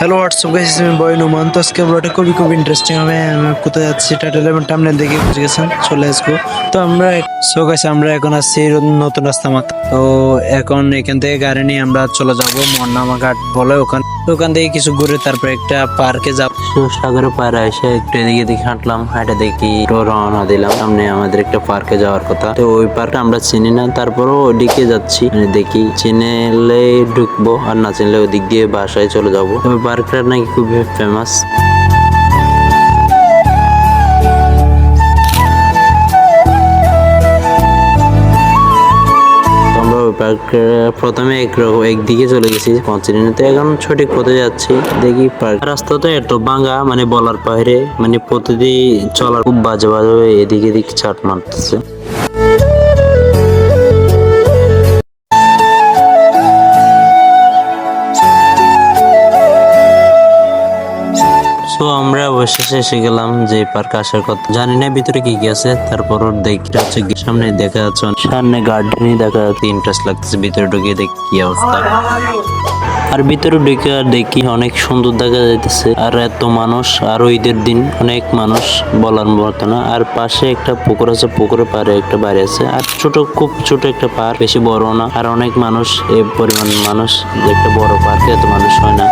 Hello WhatsApp guys, আমি বয় নুমান। তো আজকে ব্লগটা খুবই ইন্টারেস্টিং হবে। আমি কোথায় যাচ্ছি টাইটেল এবং থাম্বনেল দেখে বুঝে গেছেন। চলে আসবো। তো আমরা এখন আসছি নতুন রাস্তা মাথা। তো এখন এখান থেকে গাড়ি নিয়ে আমরা চলে যাব মন্নামা ঘাট বলে ওখান। তো ওখান থেকে কিছু ঘুরে তারপর একটা পার্কে যাব। সাগরের পাড়ে এসে একটু এদিকে দেখে হাঁটলাম, হাঁটে দেখি তো রওনা দিলাম। সামনে আমাদের একটা পার্কে যাওয়ার কথা। তো ওই পার্কটা আমরা চিনি না, তারপরও ওইদিকে যাচ্ছি। দেখি চিনলে ঢুকবো, আর না চিনলে ওই দিক দিয়ে বাসায় চলে যাবো। ওই পার্কটা নাকি খুবই ফেমাস। আমরা ওই পার্কে প্রথমে একদিকে চলে গেছি পৌঁছিনিতে, এখন সঠিক পথে যাচ্ছি। দেখি পার্ক রাস্তাটা এত ভাঙা, মানে বলার বাইরে, মানে প্রতিদিন চলার খুব বাজে বাজে এদিকে এদিকে চাট মারতেছে। তো আমরা অবশেষে এসে গেলাম যে পার্কে আসার কথা। জানি না ভিতরে কি কি আছে, তারপর দেখতে হচ্ছে সামনে দেখা যাচ্ছে, সামনে গার্ডেনই দেখা যাচ্ছে। ইন্টারেস্ট লাগতেছে ভিতরে ঢুকে দেখি কি অবস্থা। আর ভিতরে ঢুকে দেখি অনেক সুন্দর দেখা যাইতেছে, আর এত মানুষ, আর ঈদের দিন অনেক মানুষ বলার মতো না। আর পাশে একটা পুকুর আছে, পুকুরের পাড়ে একটা বাড়ি আছে, আর খুব ছোট একটা পার্ক, বেশি বড় না। আর অনেক মানুষ, এই পরিমাণ মানুষ যে একটা বড় পার্কে এত মানুষ হয় না।